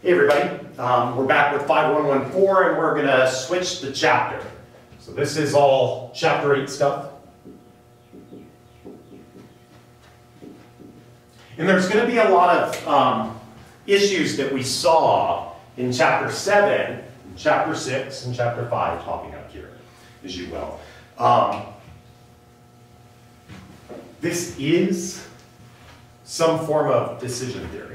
Hey everybody, we're back with 5114 and we're going to switch the chapter. So this is all chapter 8 stuff. And there's going to be a lot of issues that we saw in chapter 7, chapter 6, and chapter 5 popping up here, as you will. This is some form of decision theory.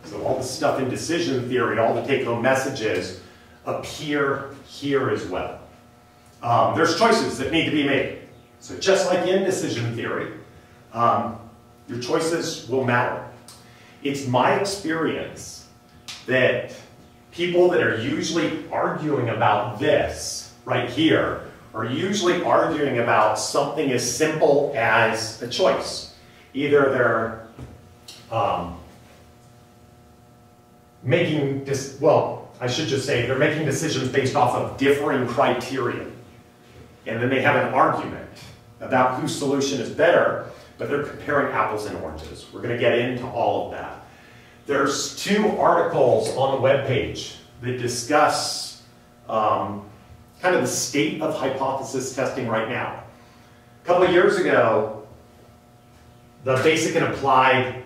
So all the stuff in decision theory, all the take-home messages appear here as well. There's choices that need to be made. So just like in decision theory, your choices will matter. It's my experience that people that are usually arguing about this right here are usually arguing about something as simple as a choice. Either they're making this, well, I should just say they're making decisions based off of differing criteria. And then they have an argument about whose solution is better, but they're comparing apples and oranges. We're going to get into all of that. There's 2 articles on the webpage that discuss kind of the state of hypothesis testing right now. A couple of years ago, the Basic and Applied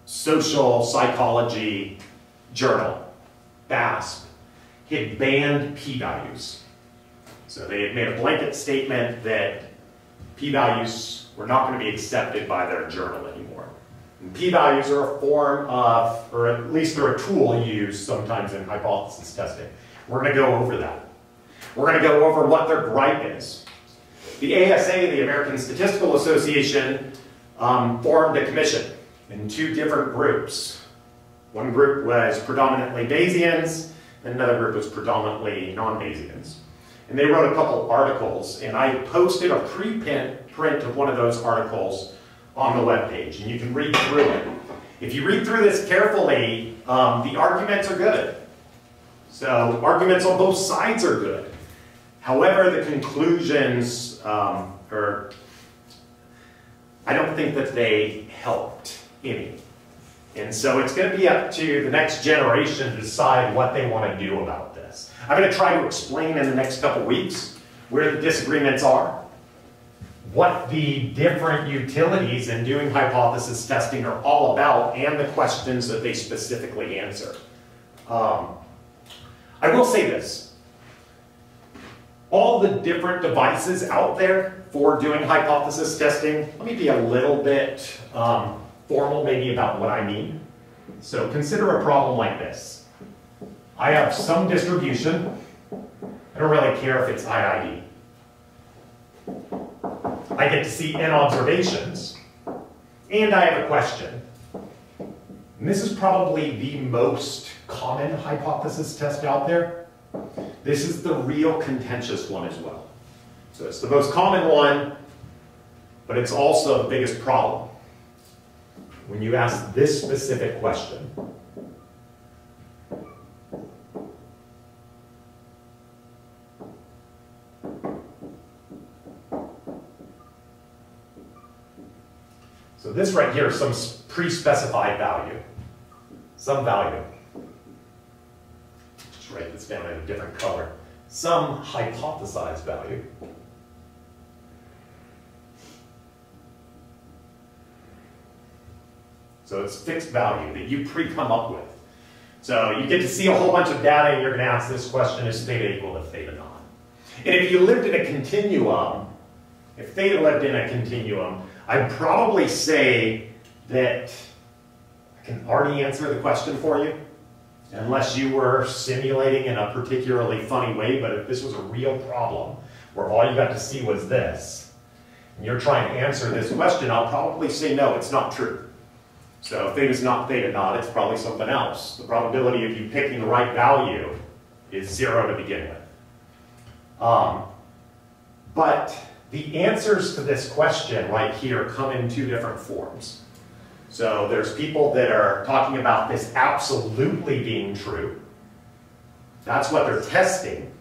Social Psychology Journal, BASP, had banned p-values. So they had made a blanket statement that p-values were not going to be accepted by their journal anymore. And p-values are a form of, or at least they're a tool used sometimes in hypothesis testing. We're going to go over that. We're going to go over what their gripe is. The ASA, the American Statistical Association, formed a commission in 2 different groups. One group was predominantly Bayesians, and another group was predominantly non-Bayesians. And they wrote a couple articles, and I posted a preprint of one of those articles on the webpage, and you can read through it. If you read through this carefully, the arguments are good. So arguments on both sides are good. However, the conclusions I don't think that they helped any. And so it's going to be up to the next generation to decide what they want to do about this. I'm going to try to explain in the next couple weeks where the disagreements are, what the different utilities in doing hypothesis testing are all about, and the questions that they specifically answer. I will say this. All the different devices out there for doing hypothesis testing, let me be a little bit formal maybe about what I mean. So consider a problem like this. I have some distribution. I don't really care if it's IID. I get to see n observations, and I have a question. And this is probably the most common hypothesis test out there. This is the real contentious one as well. So it's the most common one, but it's also the biggest problem when you ask this specific question. So this right here is some pre-specified value, some value. Just write this down in a different color. Some hypothesized value. So it's fixed value that you pre-come up with. So you get to see a whole bunch of data and you're going to ask this question, is theta equal to theta non? And if you lived in a continuum, if theta lived in a continuum, I'd probably say that I can already answer the question for you, unless you were simulating in a particularly funny way. But if this was a real problem where all you got to see was this, and you're trying to answer this question, I'll probably say no, it's not true. So if theta is not theta naught, it's probably something else. The probability of you picking the right value is 0 to begin with. But the answers to this question right here come in 2 different forms. So there's people that are talking about this absolutely being true. That's what they're testing.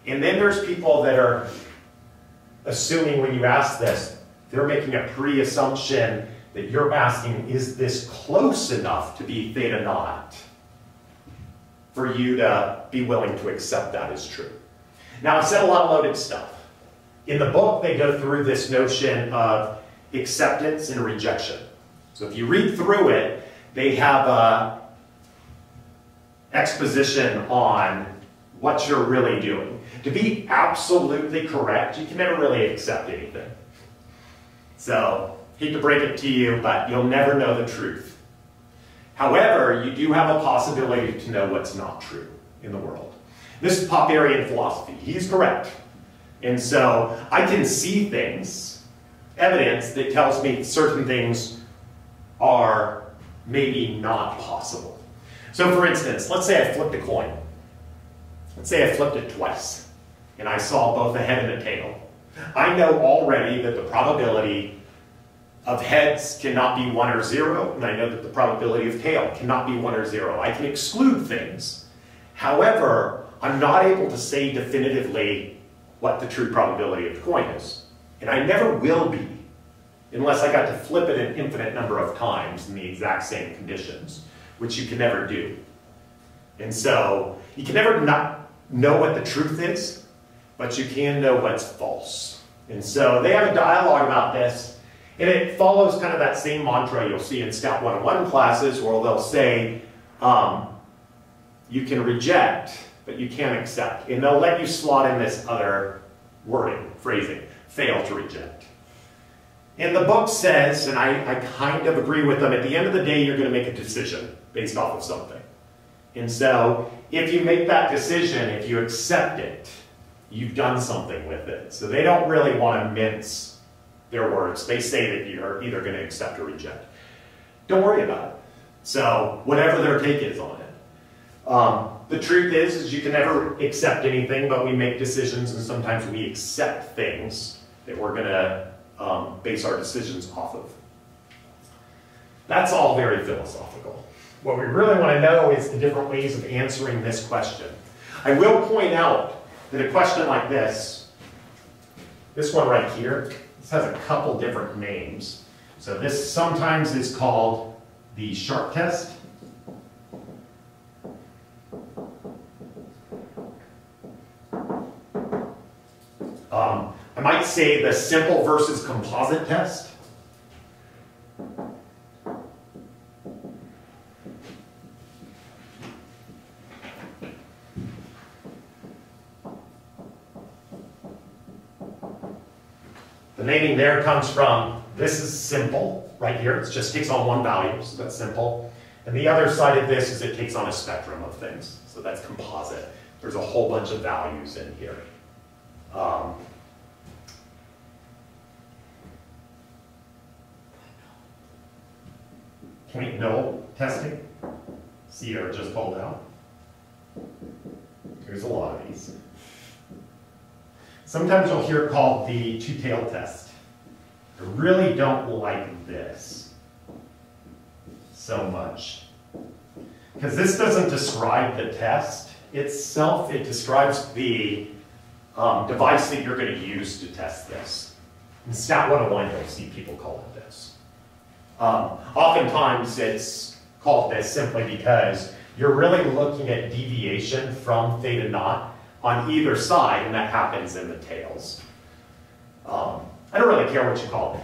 And then there's people that are assuming when you ask this, they're making a pre-assumption that you're asking, is this close enough to be theta naught for you to be willing to accept that as true? Now, I've said a lot of loaded stuff. In the book, they go through this notion of acceptance and rejection. So if you read through it, they have an exposition on what you're really doing. To be absolutely correct, you can never really accept anything. So, hate to break it to you, but you'll never know the truth. However, you do have a possibility to know what's not true in the world. This is Popperian philosophy. He's correct. And so, I can see things, evidence that tells me certain things are maybe not possible. So for instance, let's say I flipped a coin. Let's say I flipped it twice, and I saw both a head and a tail. I know already that the probability of heads cannot be 1 or 0, and I know that the probability of tail cannot be 1 or 0. I can exclude things. However, I'm not able to say definitively what the true probability of the coin is. And I never will be, unless I got to flip it an infinite number of times in the exact same conditions, which you can never do. And so, you can never not know what the truth is, but you can know what's false. And so, they have a dialogue about this, and it follows kind of that same mantra you'll see in Stat 101 classes, where they'll say, you can reject, but you can't accept. And they'll let you slot in this other wording, phrasing, fail to reject. And the book says, and I kind of agree with them, at the end of the day, you're going to make a decision based off of something. And so, if you make that decision, if you accept it, you've done something with it. So they don't really want to mince their words. They say that you're either going to accept or reject. Don't worry about it. So, whatever their take is on it. The truth is you can never accept anything, but we make decisions, and sometimes we accept things that we're going to base our decisions off of. That's all very philosophical. What we really want to know is the different ways of answering this question. I will point out that a question like this one right here, this has a couple different names. So this sometimes is called the sharp test. I might say the simple versus composite test. The naming there comes from, this is simple, right here. It just takes on one value, so that's simple. And the other side of this is it takes on a spectrum of things. So that's composite. There's a whole bunch of values in here. Point null testing. See, I just called out. There's a lot of these. Sometimes you'll hear it called the two-tailed test. I really don't like this so much, because this doesn't describe the test itself. It describes the device that you're going to use to test this. In Stat 101, you'll see people call it this. Oftentimes, it's called this simply because you're really looking at deviation from theta naught on either side, and that happens in the tails. I don't really care what you call it.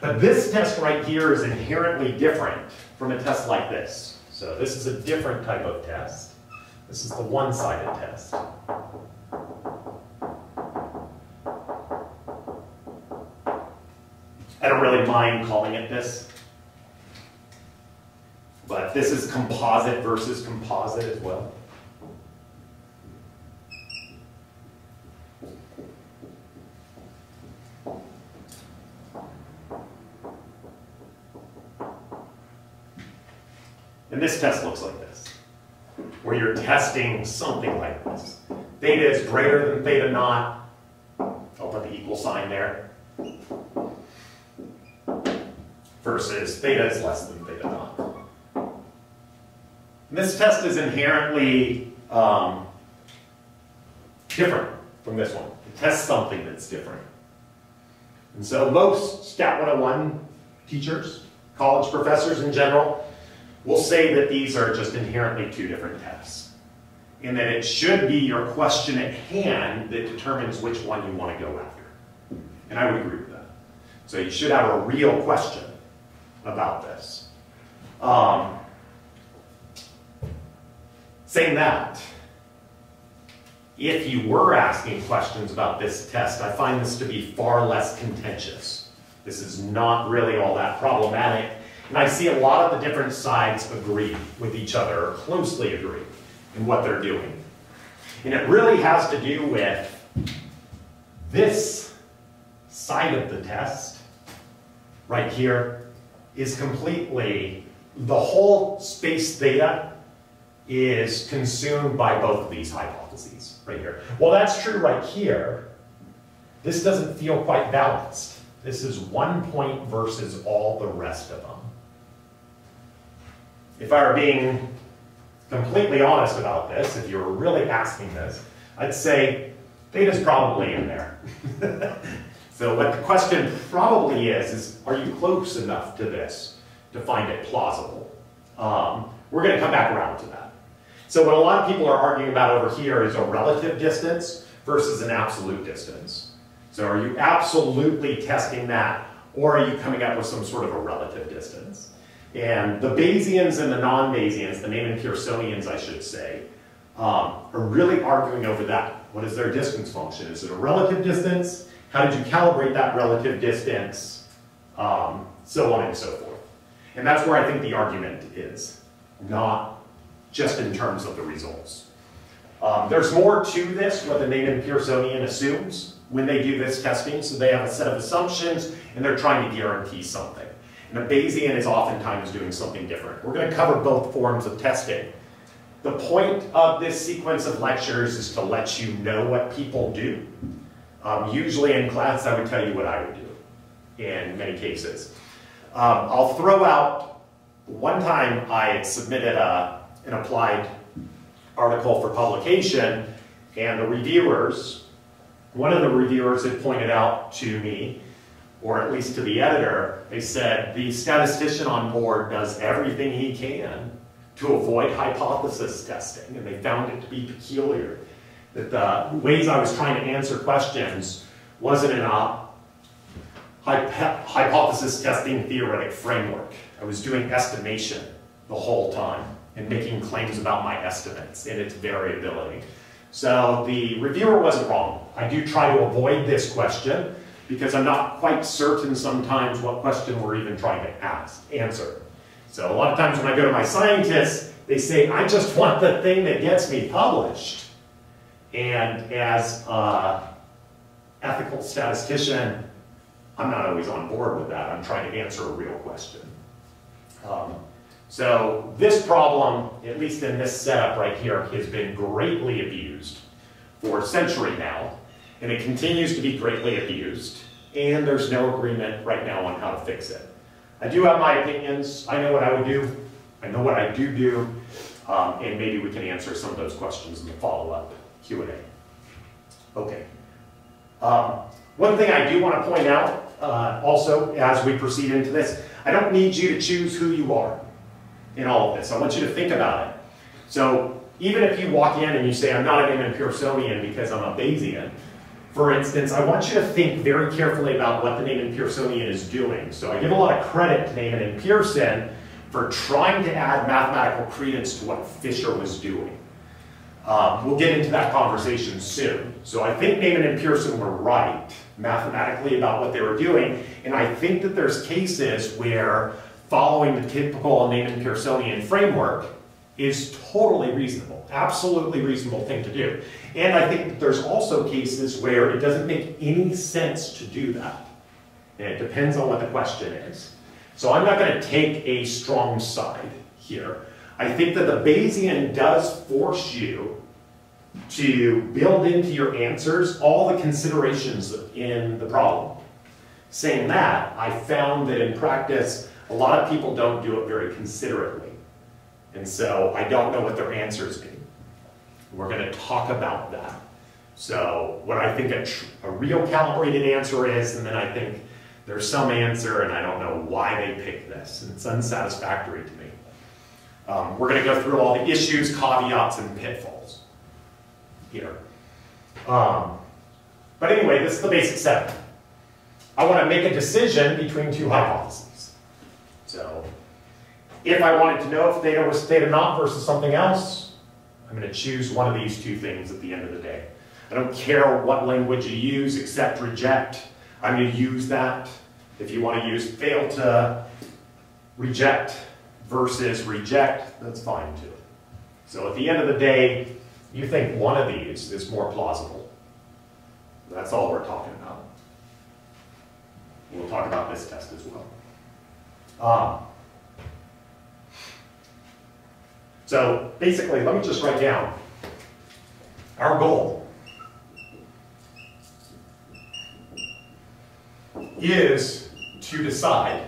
But this test right here is inherently different from a test like this. So this is a different type of test. This is the one-sided test. I don't really mind calling it this. But this is composite versus composite as well. And this test looks like this, where you're testing something like this. Theta is greater than theta naught. I'll put the equal sign there. Versus theta is less than theta naught. And this test is inherently different from this one. It tests something that's different. And so most Stat 101 teachers, college professors in general, will say that these are just inherently two different tests, and that it should be your question at hand that determines which one you want to go after. And I would agree with that. So you should have a real question about this. Saying that, if you were asking questions about this test, I find this to be far less contentious. This is not really all that problematic, and I see a lot of the different sides agree with each other, or closely agree in what they're doing. And it really has to do with this side of the test right here is completely, the whole space theta is consumed by both of these hypotheses right here. Well, that's true right here. This doesn't feel quite balanced. This is 1 point versus all the rest of them. If I were being completely honest about this, if you were really asking this, I'd say theta's probably in there. So what the question probably is are you close enough to this to find it plausible? We're going to come back around to that. So what a lot of people are arguing about over here is a relative distance versus an absolute distance. So are you absolutely testing that, or are you coming up with some sort of a relative distance? And the Bayesians and the non-Bayesians, the Neyman Pearsonians I should say, are really arguing over that. What is their distance function? Is it a relative distance? How did you calibrate that relative distance? So on and so forth. And that's where I think the argument is, not just in terms of the results. There's more to this, what the Neyman Pearsonian assumes when they do this testing. So they have a set of assumptions, and they're trying to guarantee something. And a Bayesian is oftentimes doing something different. We're going to cover both forms of testing. The point of this sequence of lectures is to let you know what people do. Usually in class, I would tell you what I would do in many cases. I'll throw out, one time I had submitted an applied article for publication, and the reviewers, one of the reviewers had pointed out to me, or at least to the editor, they said, the statistician on board does everything he can to avoid hypothesis testing, and they found it to be peculiar that the ways I was trying to answer questions wasn't in a hypothesis testing theoretic framework. I was doing estimation the whole time and making claims about my estimates and its variability. So the reviewer wasn't wrong. I do try to avoid this question because I'm not quite certain sometimes what question we're even trying to answer. So a lot of times when I go to my scientists, they say, I just want the thing that gets me published. And as an ethical statistician, I'm not always on board with that. I'm trying to answer a real question. So this problem, at least in this setup right here, has been greatly abused for a century now, and it continues to be greatly abused, and there's no agreement right now on how to fix it. I do have my opinions. I know what I would do. I know what I do, and maybe we can answer some of those questions in the follow-up Q&A. Okay. One thing I do want to point out also as we proceed into this, I don't need you to choose who you are in all of this. I want you to think about it. So even if you walk in and you say, I'm not a Neyman Pearsonian because I'm a Bayesian, for instance, I want you to think very carefully about what the Neyman Pearsonian is doing. So I give a lot of credit to Neyman and Pearson for trying to add mathematical credence to what Fisher was doing. We'll get into that conversation soon. So I think Neyman and Pearson were right mathematically about what they were doing, and I think that there's cases where following the typical Neyman Pearsonian framework is totally reasonable, absolutely reasonable thing to do. And I think that there's also cases where it doesn't make any sense to do that. And it depends on what the question is. So I'm not going to take a strong side here. I think that the Bayesian does force you to build into your answers all the considerations in the problem. Saying that, I found that in practice, a lot of people don't do it very considerately. And so I don't know what their answers mean. We're going to talk about that. So what I think a real calibrated answer is, and then I think There's some answer, and I don't know why they picked this, and it's unsatisfactory to me. We're going to go through all the issues, caveats, and pitfalls here. But anyway, this is the basic setup. I want to make a decision between two hypotheses. So if I wanted to know if theta was theta naught versus something else, I'm going to choose one of these two things at the end of the day. I don't care what language you use, accept, reject. I'm going to use that. If you want to use fail to reject versus reject, that's fine too. So at the end of the day, you think one of these is more plausible. That's all we're talking about. We'll talk about this test as well. So basically, let me just write down our goal is to decide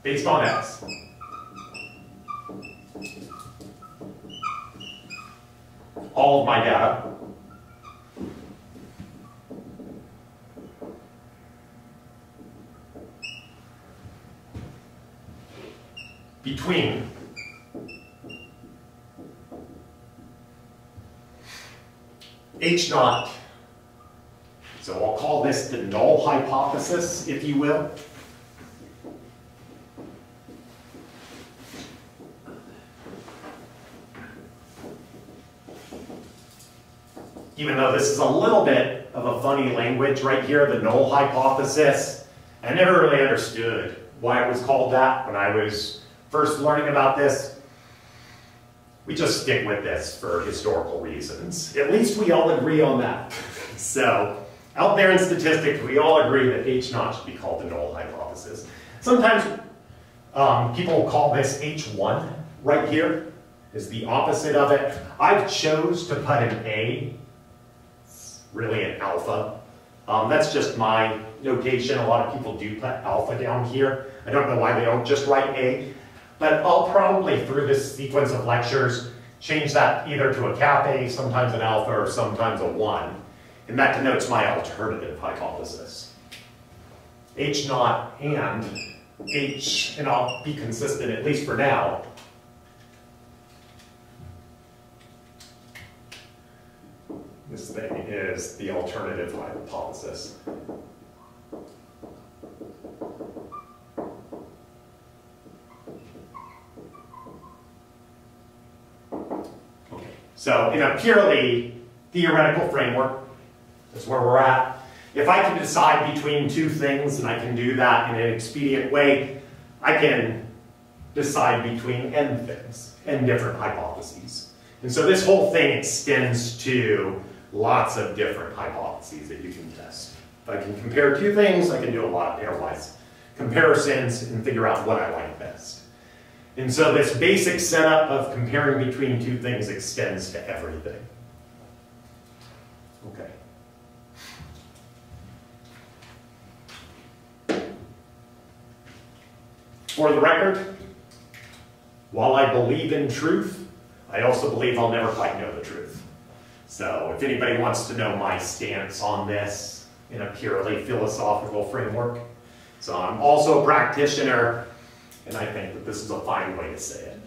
based on X all of my data between H naught, so I'll call this the null hypothesis, if you will. Even though this is a little bit of a funny language right here, the null hypothesis, I never really understood why it was called that when I was first learning about this. We just stick with this for historical reasons. At least we all agree on that. So, out there in statistics, we all agree that H naught should be called the null hypothesis. Sometimes people will call this H1 right here, is the opposite of it. I've chose to put an A, it's really an alpha. That's just my notation. A lot of people do put alpha down here. I don't know why they don't just write A. But I'll probably, through this sequence of lectures, change that either to a cap A, sometimes an alpha, or sometimes a 1. And that denotes my alternative hypothesis. H naught and H, and I'll be consistent, at least for now. This thing is the alternative hypothesis. So in a purely theoretical framework, that's where we're at. If I can decide between two things, and I can do that in an expedient way, I can decide between n things, n different hypotheses. And so this whole thing extends to lots of different hypotheses that you can test. If I can compare two things, I can do a lot of pairwise comparisons and figure out what I like best. And so this basic setup of comparing between two things extends to everything. Okay. For the record, while I believe in truth, I also believe I'll never quite know the truth. So if anybody wants to know my stance on this in a purely philosophical framework, so I'm also a practitioner, and I think that this is a fine way to say it.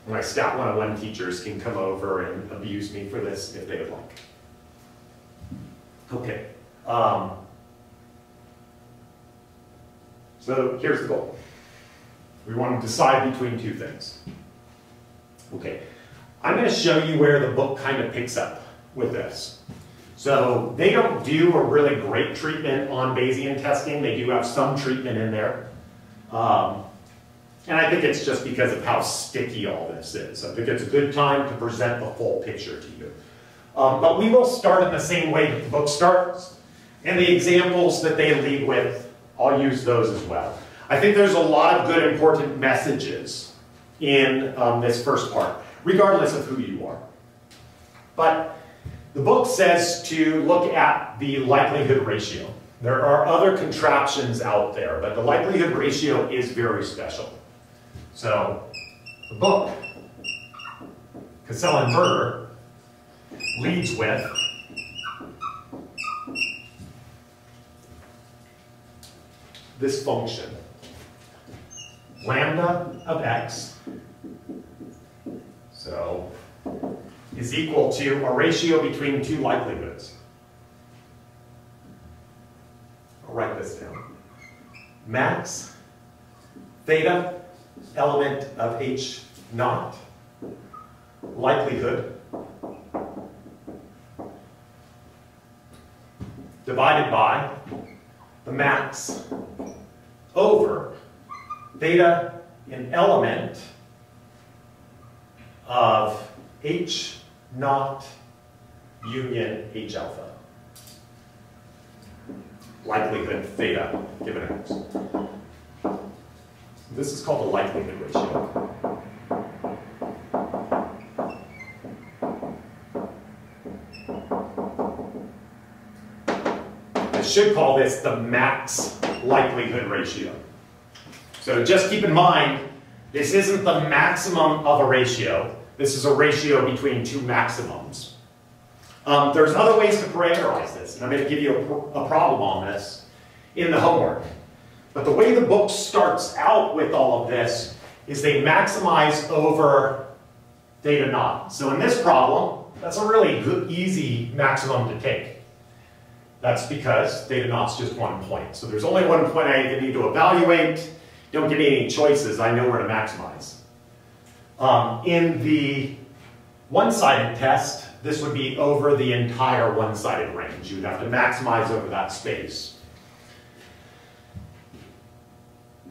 My Stat 101 teachers can come over and abuse me for this if they would like. Okay. So here's the goal. We want to decide between two things. Okay. I'm going to show you where the book kind of picks up with this. So they don't do a really great treatment on Bayesian testing. They do have some treatment in there. And I think it's just because of how sticky all this is. I think it's a good time to present the full picture to you. But we will start in the same way that the book starts. And the examples that they lead with, I'll use those as well. I think there's a lot of good important messages in this first part, regardless of who you are. But the book says to look at the likelihood ratio. There are other contraptions out there, but the likelihood ratio is very special. So, the book, Cassell and Berger, leads with this function, lambda of x, so is equal to a ratio between two likelihoods. I'll write this down. Max theta element of h naught likelihood divided by the max over theta in element of h naught union h alpha. Likelihood theta given x. This is called the likelihood ratio. I should call this the max likelihood ratio. So just keep in mind, this isn't the maximum of a ratio. This is a ratio between two maximums. There's other ways to parameterize this, and I'm going to give you a problem on this in the homework. But the way the book starts out with all of this is they maximize over theta naught. So in this problem, that's a really good, easy maximum to take. That's because theta naught's just 1 point. So there's only 1 point I even need to evaluate. Don't give me any choices. I know where to maximize. In the one-sided test, this would be over the entire one-sided range. You'd have to maximize over that space.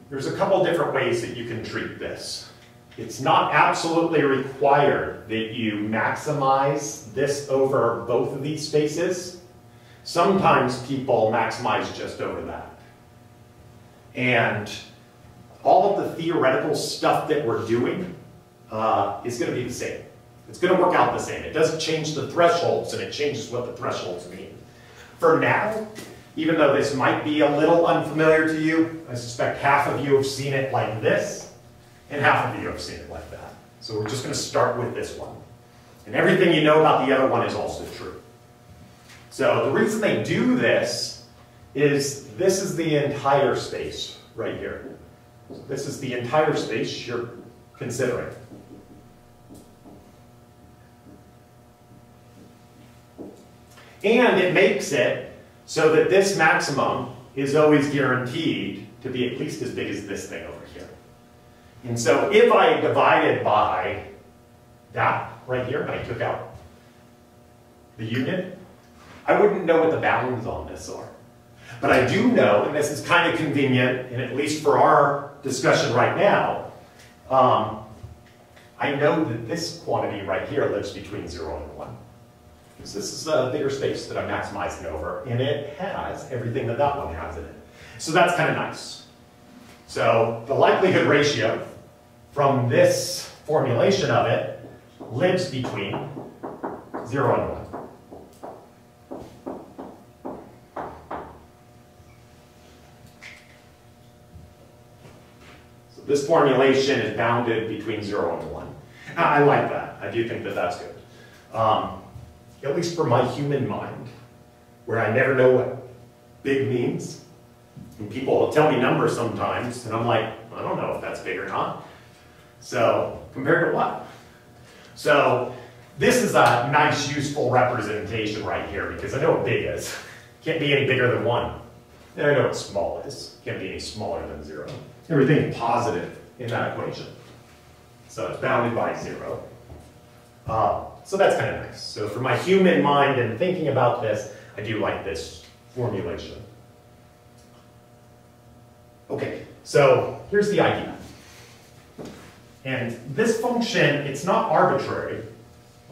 There's a couple different ways that you can treat this. It's not absolutely required that you maximize this over both of these spaces. Sometimes people maximize just over that. And all of the theoretical stuff that we're doing is going to be the same. It's going to work out the same. It doesn't change the thresholds, and it changes what the thresholds mean. For now, even though this might be a little unfamiliar to you, I suspect half of you have seen it like this, and half of you have seen it like that. So we're just going to start with this one. And everything you know about the other one is also true. So the reason they do this is this is the entire space right here. So this is the entire space you're considering. And it makes it so that this maximum is always guaranteed to be at least as big as this thing over here. And so if I divided by that right here, and I took out the unit, I wouldn't know what the bounds on this are. But I do know, and this is kind of convenient, and at least for our discussion right now, I know that this quantity right here lives between 0 and 1. Because this is a bigger space that I'm maximizing over, and it has everything that that one has in it. So that's kind of nice. So the likelihood ratio from this formulation of it lives between 0 and 1. So this formulation is bounded between 0 and 1. I like that. I do think that that's good. At least for my human mind, where I never know what big means. And people will tell me numbers sometimes, and I'm like, I don't know if that's big or not. So, compared to what? So, this is a nice, useful representation right here, because I know what big is. Can't be any bigger than 1. And I know what small is. Can't be any smaller than 0. Everything positive in that equation. So it's bounded by 0. So that's kind of nice. So for my human mind and thinking about this, I do like this formulation. Okay, so here's the idea. And this function, it's not arbitrary.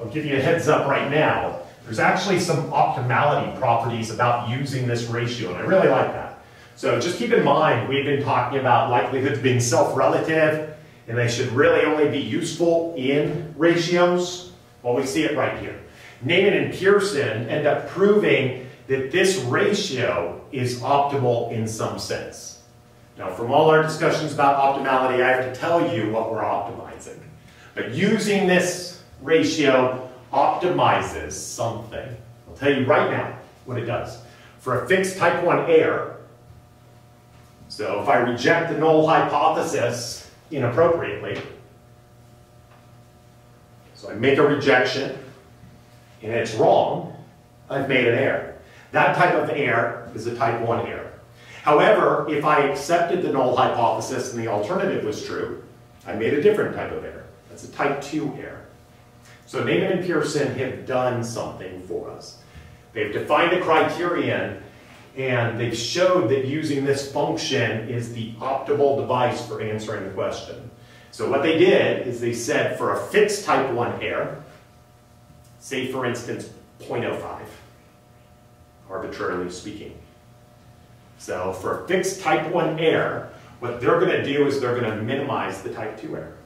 I'll give you a heads up right now. There's actually some optimality properties about using this ratio, and I really like that. So just keep in mind, we've been talking about likelihoods being self-relative, and they should really only be useful in ratios. Well, we see it right here. Naiman and Pearson end up proving that this ratio is optimal in some sense. Now, from all our discussions about optimality, I have to tell you what we're optimizing. But using this ratio optimizes something. I'll tell you right now what it does. For a fixed type 1 error, So if I reject the null hypothesis inappropriately, so I make a rejection and it's wrong, I've made an error. That type of error is a type 1 error. However, if I accepted the null hypothesis and the alternative was true, I made a different type of error. That's a type 2 error. So Neyman and Pearson have done something for us. They've defined a criterion and they've showed that using this function is the optimal device for answering the question. So what they did is they said for a fixed type 1 error, say for instance 0.05, arbitrarily speaking. So for a fixed type 1 error, what they're going to do is they're going to minimize the type 2 error.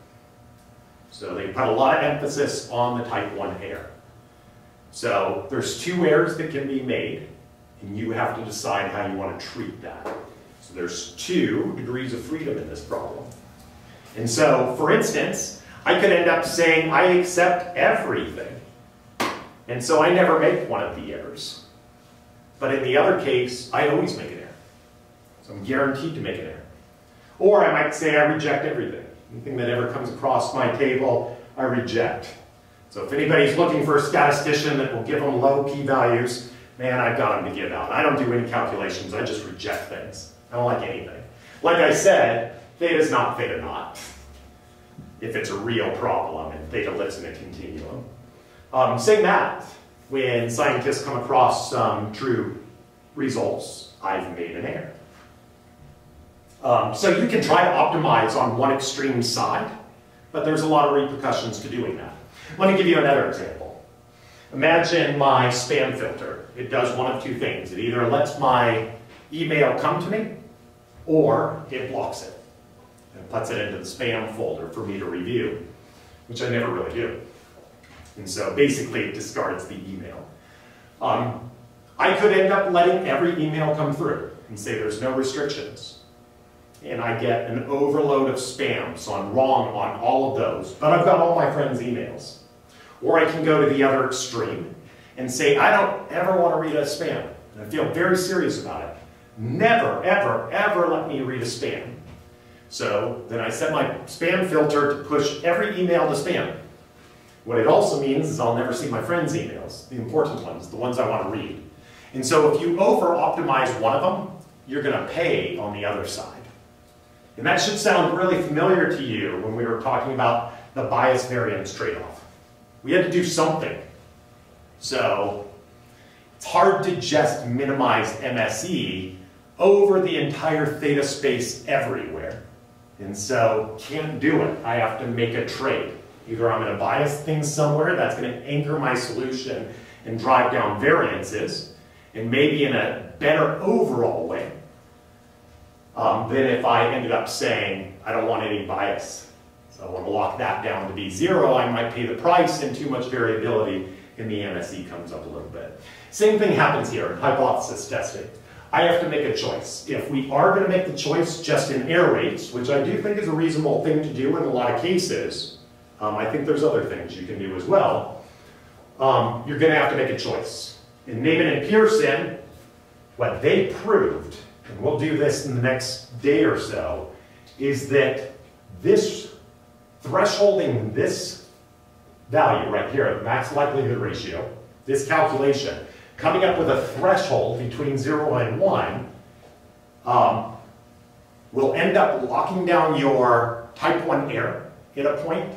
So they put a lot of emphasis on the type 1 error. So there's 2 errors that can be made, and you have to decide how you want to treat that. So there's 2 degrees of freedom in this problem. And so, for instance, I could end up saying I accept everything. And so I never make one of the errors. But in the other case, I always make an error. So I'm guaranteed to make an error. Or I might say I reject everything. Anything that ever comes across my table, I reject. So if anybody's looking for a statistician that will give them low p-values, man, I've got them to give out. I don't do any calculations, I just reject things. I don't like anything. Like I said, theta is not theta naught, if it's a real problem and theta lives in a continuum. Same math. When scientists come across some true results, I've made an error. So you can try to optimize on one extreme side, but there's a lot of repercussions to doing that. Let me give you another example. Imagine my spam filter. It does one of 2 things. It either lets my email come to me, or it blocks it and puts it into the spam folder for me to review, which I never really do. And so basically it discards the email. I could end up letting every email come through and say there's no restrictions. And I get an overload of spam, so I'm wrong on all of those, but I've got all my friends' emails. Or I can go to the other extreme and say, I don't ever want to read a spam. And I feel very serious about it. Never, ever, ever let me read a spam. So then I set my spam filter to push every email to spam. What it also means is I'll never see my friends' emails, the important ones, the ones I want to read. And so if you over-optimize one of them, you're going to pay on the other side. And that should sound really familiar to you when we were talking about the bias variance trade-off. We had to do something. So it's hard to just minimize MSE over the entire theta space everywhere. And so can't do it. I have to make a trade. Either I'm going to bias things somewhere that's going to anchor my solution and drive down variances, and maybe in a better overall way, than if I ended up saying, I don't want any bias. So I want to lock that down to be 0. I might pay the price, and too much variability in the MSE comes up a little bit. Same thing happens here in hypothesis testing. I have to make a choice. If we are going to make the choice just in error rates, which I do think is a reasonable thing to do in a lot of cases, I think there's other things you can do as well, you're going to have to make a choice. In Neyman and Pearson, what they proved, and we'll do this in the next day or so, is that this thresholding this value right here, the max likelihood ratio, this calculation, coming up with a threshold between 0 and 1, will end up locking down your type 1 error at a point,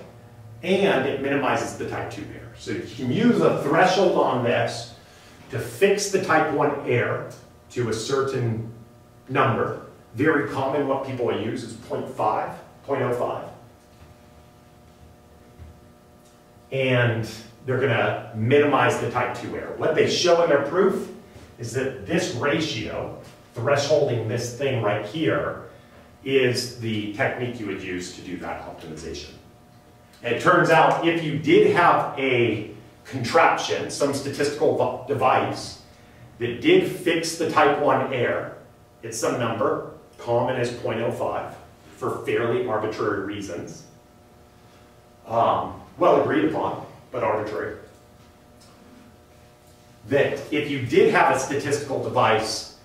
and it minimizes the type 2 error. So you can use a threshold on this to fix the type 1 error to a certain number. Very common, what people use is 0.05. And they're going to minimize the type 2 error. What they show in their proof is that this ratio, thresholding this thing right here, is the technique you would use to do that optimization. And it turns out if you did have a contraption, some statistical device, that did fix the type 1 error, it's some number, common as 0.05, for fairly arbitrary reasons. Well agreed upon, but arbitrary. That if you did have a statistical device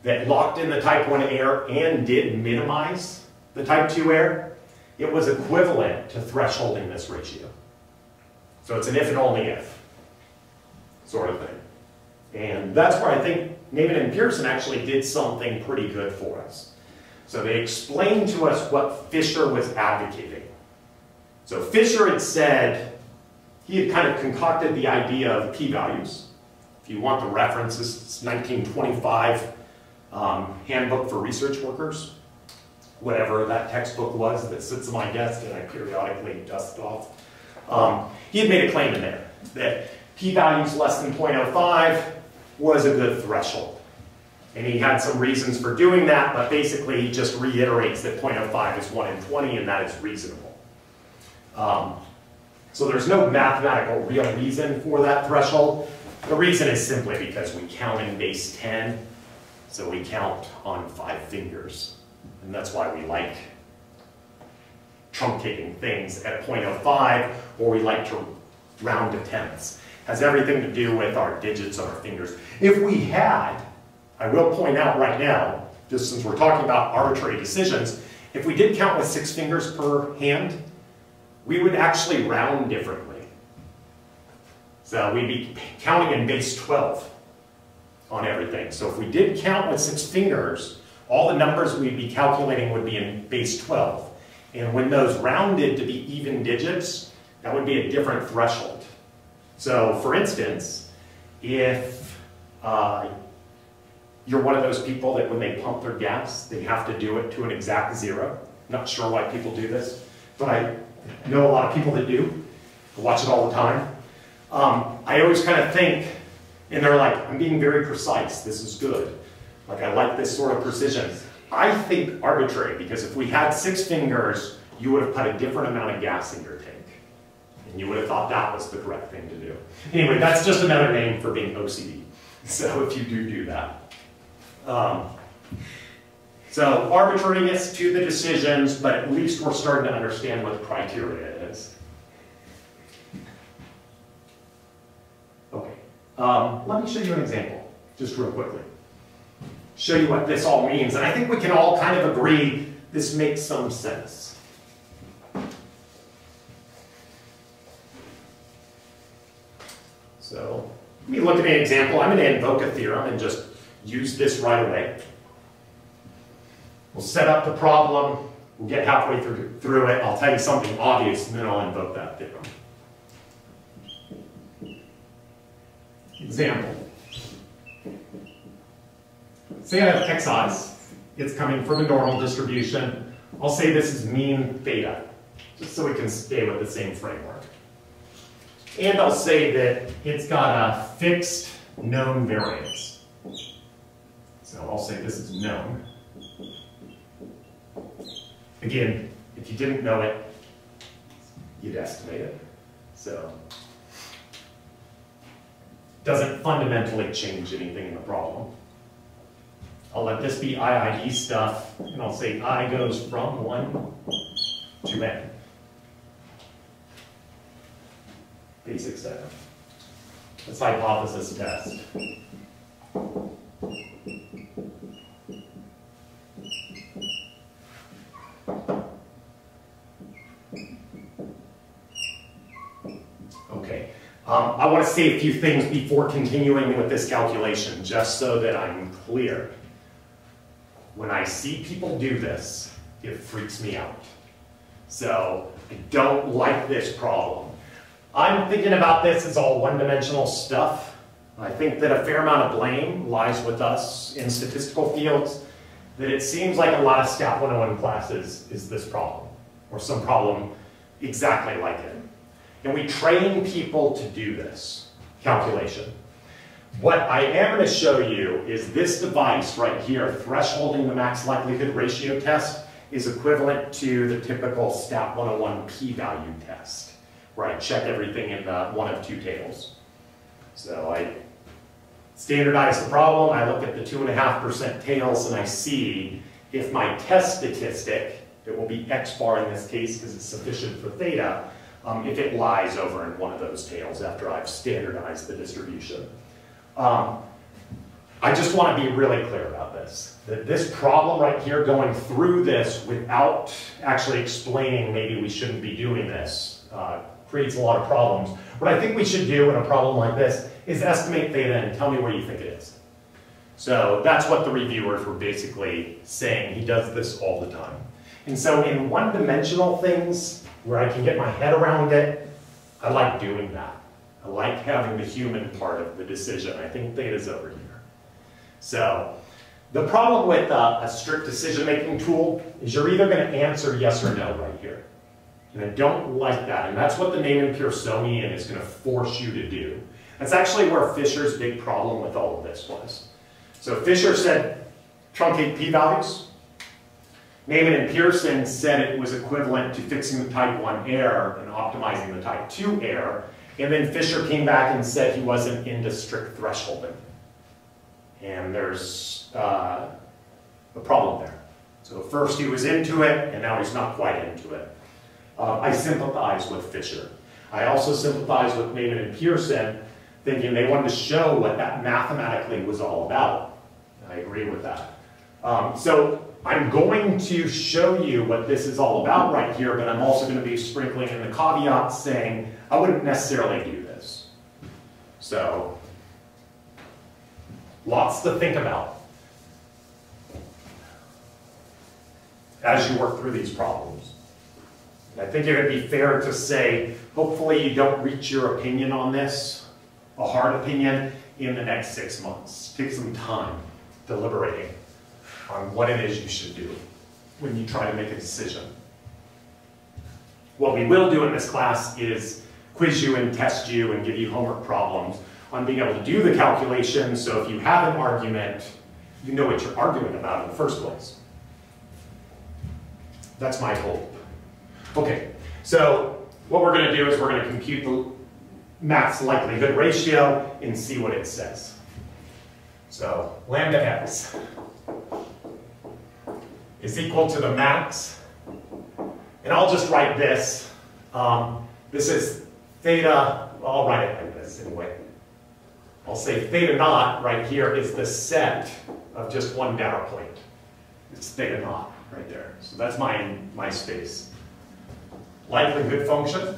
that locked in the type 1 error and did minimize the type 2 error, it was equivalent to thresholding this ratio. So it's an if and only if sort of thing. And that's where I think Naiman and Pearson actually did something pretty good for us. So they explained to us what Fisher was advocating. So Fisher had said, he had kind of concocted the idea of p-values. If you want the references, it's 1925 Handbook for Research Workers, whatever that textbook was that sits on my desk and I periodically dust off. He had made a claim in there that p-values less than 0.05 was a good threshold. And he had some reasons for doing that, but basically he just reiterates that 0.05 is 1 in 20 and that is reasonable. So there's no mathematical real reason for that threshold. The reason is simply because we count in base 10, so we count on 5 fingers. And that's why we like truncating things at 0.05, or we like to round to tenths. Has everything to do with our digits on our fingers. If we had, I will point out right now, just since we're talking about arbitrary decisions, if we did count with 6 fingers per hand, we would actually round differently. So we'd be counting in base 12 on everything. So if we did count with 6 fingers, all the numbers we'd be calculating would be in base 12. And when those rounded to be even digits, that would be a different threshold. So for instance, if you're one of those people that when they pump their gas, they have to do it to an exact 0. Not sure why people do this, but I know a lot of people that do. I watch it all the time. I always kind of think, and they're like, I'm being very precise, this is good. Like, I like this sort of precision. I think arbitrary, because if we had 6 fingers, you would have put a different amount of gas in your tank. And you would have thought that was the correct thing to do. Anyway, that's just another name for being OCD. So if you do that. So arbitrariness to the decisions, but at least we're starting to understand what the criteria is. Okay, let me show you an example, just real quickly. Show you what this all means, and I think we can all kind of agree this makes some sense. So let me look at an example. I'm going to invoke a theorem and just use this right away. We'll set up the problem, we'll get halfway through it, I'll tell you something obvious, and then I'll invoke that theorem. Example. Say I have xi's, it's coming from a normal distribution. I'll say this is mean theta, just so we can stay with the same framework. And I'll say that it's got a fixed known variance. So I'll say this is known. Again, if you didn't know it, you'd estimate it. So it doesn't fundamentally change anything in the problem. I'll let this be IID stuff, and I'll say I goes from 1 to n. Basic setup. That's hypothesis test. Okay, I want to say a few things before continuing with this calculation, just so that I'm clear. When I see people do this, it freaks me out. So I don't like this problem. I'm thinking about this as all one-dimensional stuff. I think that a fair amount of blame lies with us in statistical fields, that it seems like a lot of Stat 101 classes is this problem, or some problem exactly like it. And we train people to do this calculation. What I am going to show you is this device right here, thresholding the max likelihood ratio test, is equivalent to the typical Stat 101 p-value test, where I check everything in one of 2 tables. So I standardize the problem, I look at the 2.5% tails, and I see if my test statistic, it will be x bar in this case because it's sufficient for theta, if it lies over in one of those tails after I've standardized the distribution. I just want to be really clear about this. That this problem right here, going through this without actually explaining maybe we shouldn't be doing this, creates a lot of problems. What I think we should do in a problem like this is estimate theta and tell me where you think it is. So that's what the reviewers were basically saying. He does this all the time. And so in one-dimensional things, where I can get my head around it, I like doing that. I like having the human part of the decision. I think theta's over here. So the problem with a strict decision-making tool is you're either going to answer yes or no right here. And I don't like that. And that's what the Neyman-Pearsonian is going to force you to do. That's actually where Fisher's big problem with all of this was. So Fisher said truncate p-values. Neyman and Pearson said it was equivalent to fixing the type 1 error and optimizing the type 2 error. And then Fisher came back and said he wasn't into strict thresholding. And there's a problem there. So first he was into it, and now he's not quite into it. I sympathize with Fisher. I also sympathize with Neyman and Pearson, thinking they wanted to show what that mathematically was all about. I agree with that. So I'm going to show you what this is all about right here, but I'm also going to be sprinkling in the caveats saying I wouldn't necessarily do this. So lots to think about as you work through these problems. I think it would be fair to say, hopefully you don't reach your opinion on this, a hard opinion, in the next 6 months. Take some time deliberating on what it is you should do when you try to make a decision. What we will do in this class is quiz you and test you and give you homework problems on being able to do the calculations, so if you have an argument, you know what you're arguing about in the first place. That's my hope. Okay, so what we're going to do is we're going to compute the max likelihood ratio and see what it says. So lambda x is equal to the max, and I'll just write this. This is theta, well, I'll write it like this anyway. I'll say theta naught right here is the set of just one data point. It's theta naught right there. So that's my space. Likelihood function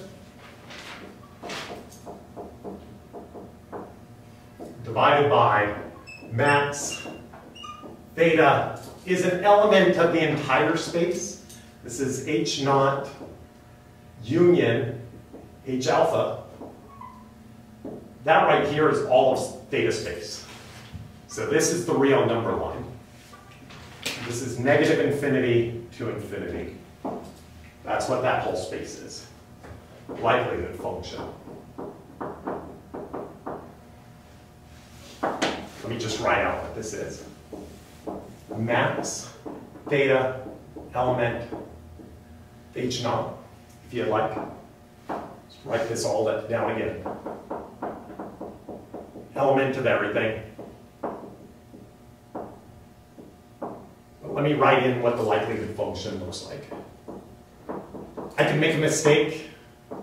divided by max. Theta is an element of the entire space. This is H naught union H alpha. That right here is all of theta space. So this is the real number line. This is negative infinity to infinity. That's what that whole space is. Likelihood function. Let me just write out what this is. Max theta element H naught, if you'd like. Let's write this all down again. Element of everything. But let me write in what the likelihood function looks like. I can make a mistake,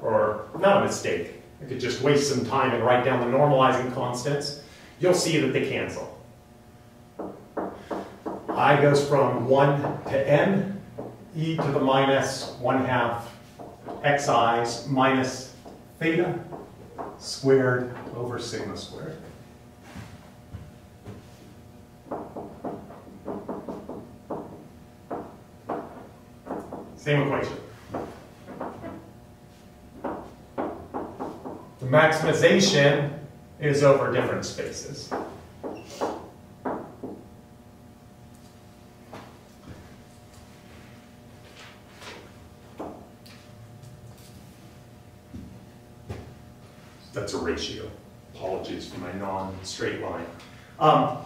or not a mistake. I could just waste some time and write down the normalizing constants. You'll see that they cancel. I goes from 1 to n, e to the minus 1/2 xi's minus theta squared over sigma squared. Same equation. The maximization is over different spaces. That's a ratio. Apologies for my non-straight line.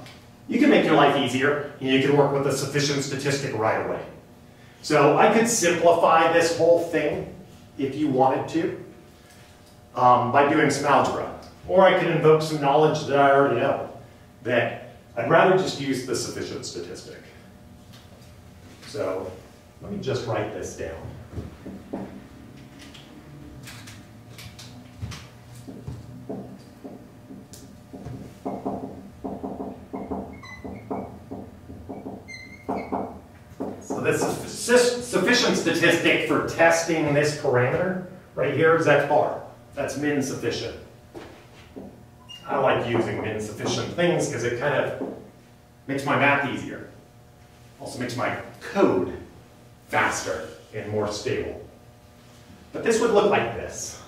You can make your life easier, and you can work with a sufficient statistic right away. So I could simplify this whole thing if you wanted to by doing some algebra. Or I could invoke some knowledge that I already know, that I'd rather just use the sufficient statistic. So let me just write this down. this is sufficient statistic for testing this parameter right here is X bar. That's min sufficient. I like using min sufficient things because it kind of makes my math easier. Also makes my code faster and more stable. But this would look like this.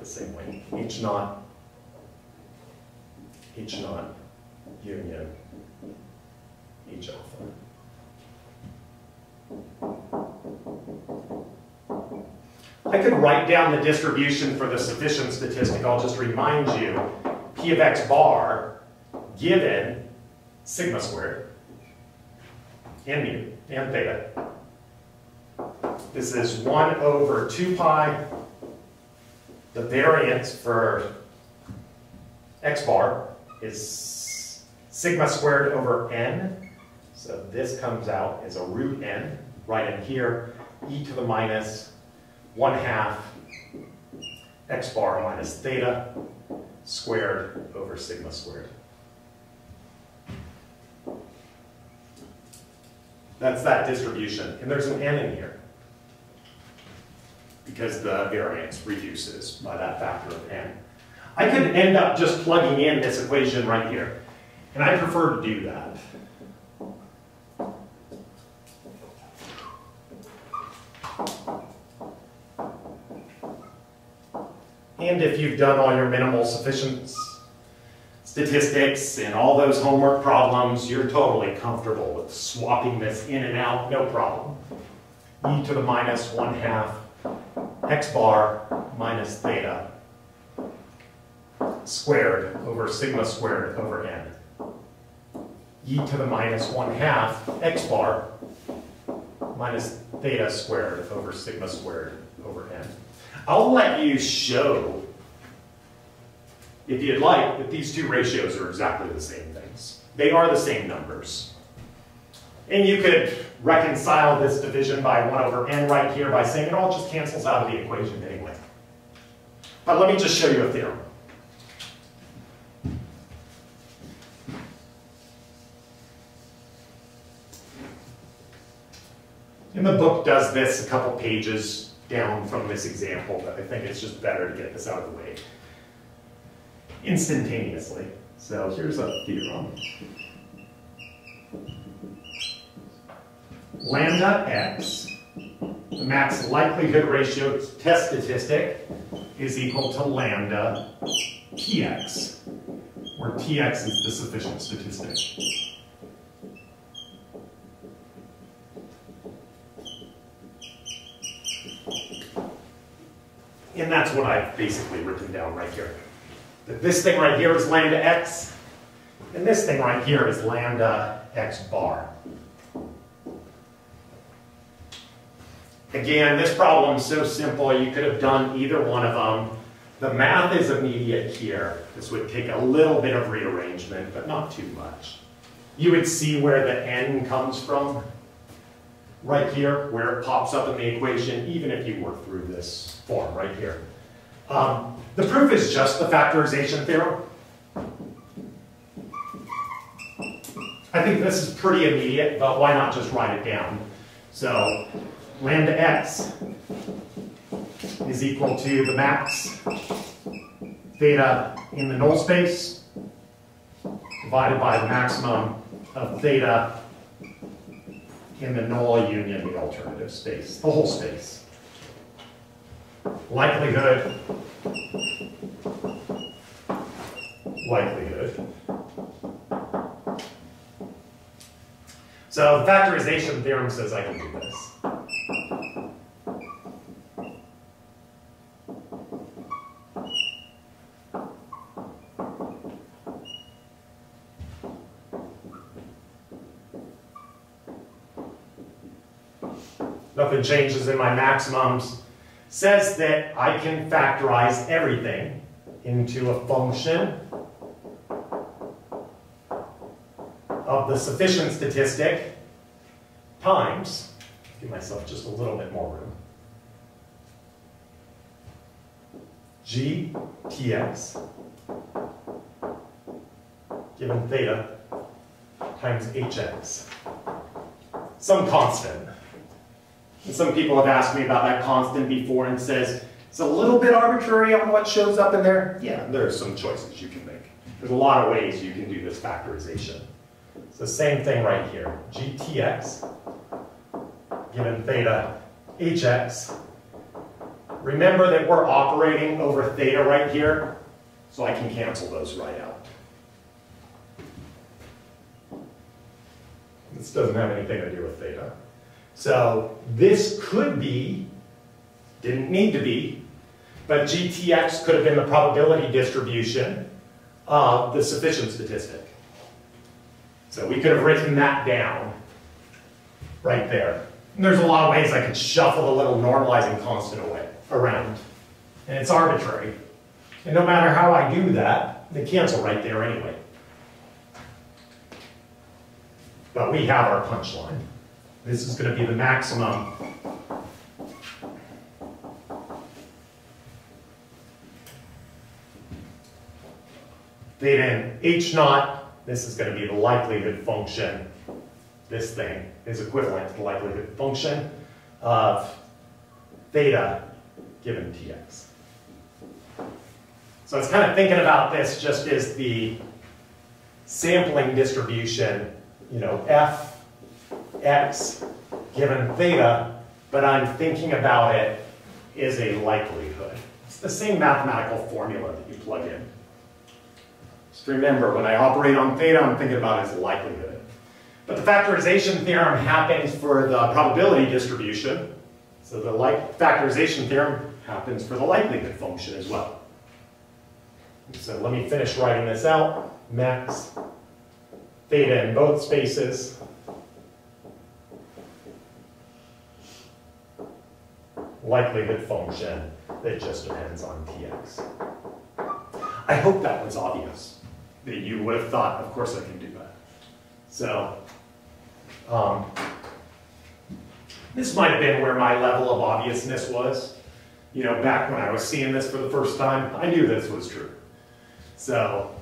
Same way. H naught, union, H alpha. I could write down the distribution for the sufficient statistic. I'll just remind you, P of X bar given sigma squared and mu and theta. This is 1 over 2 pi. The variance for X bar is sigma squared over n. So this comes out as a root n right in here, e to the minus 1/2 X bar minus theta squared over sigma squared. That's that distribution. And there's an n in here, because the variance reduces by that factor of n. I could end up just plugging in this equation right here, and I prefer to do that. And if you've done all your minimal sufficiency statistics and all those homework problems, you're totally comfortable with swapping this in and out, no problem. E to the minus 1/2 X bar minus theta squared over sigma squared over n. E to the minus 1/2 X bar minus theta squared over sigma squared over n. I'll let you show, if you'd like, that these two ratios are exactly the same things. They are the same numbers. And you could reconcile this division by 1 over n right here by saying it all just cancels out of the equation anyway. But let me just show you a theorem. And the book does this a couple pages down from this example, but I think it's just better to get this out of the way instantaneously. So here's a theorem. Lambda x, the max likelihood ratio test statistic, is equal to lambda tx, where tx is the sufficient statistic. And that's what I've basically written down right here. That this thing right here is lambda x, and this thing right here is lambda x bar. Again, this problem is so simple, you could have done either one of them. The math is immediate here. This would take a little bit of rearrangement, but not too much. You would see where the n comes from right here, where it pops up in the equation, even if you work through this form right here. The proof is just the factorization theorem. I think this is pretty immediate, but why not just write it down? So lambda x is equal to the max theta in the null space divided by the maximum of theta in the null union the alternative space, the whole space. Likelihood, likelihood. So the factorization theorem says I can do this. Nothing changes in my maximums. Says that I can factorize everything into a function of the sufficient statistic times, give myself just a little bit more room, GTX given theta times HX. Some constant. And some people have asked me about that constant before and says, it's a little bit arbitrary on what shows up in there. Yeah, there are some choices you can make. There's a lot of ways you can do this factorization. It's the same thing right here. GTX given theta HX. Remember that we're operating over theta right here, so I can cancel those right out. This doesn't have anything to do with theta. So this could be, didn't need to be, but GTX could have been the probability distribution of the sufficient statistic. So we could have written that down right there. And there's a lot of ways I could shuffle the little normalizing constant around. And it's arbitrary. And no matter how I do that, they cancel right there anyway. But we have our punchline. This is going to be the maximum theta in H naught. This is going to be the likelihood function. This thing is equivalent to the likelihood function of theta given Tx. So I was kind of thinking about this just as the sampling distribution, you know, Fx given theta, but I'm thinking about it as a likelihood. It's the same mathematical formula that you plug in. Just remember, when I operate on theta, I'm thinking about it as likelihood. But the factorization theorem happens for the probability distribution. So the factorization theorem happens for the likelihood function as well. So let me finish writing this out. Max theta in both spaces. Likelihood function that just depends on Tx. I hope that was obvious, that you would have thought, of course I can do that. So, this might have been where my level of obviousness was. You know, back when I was seeing this for the first time, I knew this was true. So,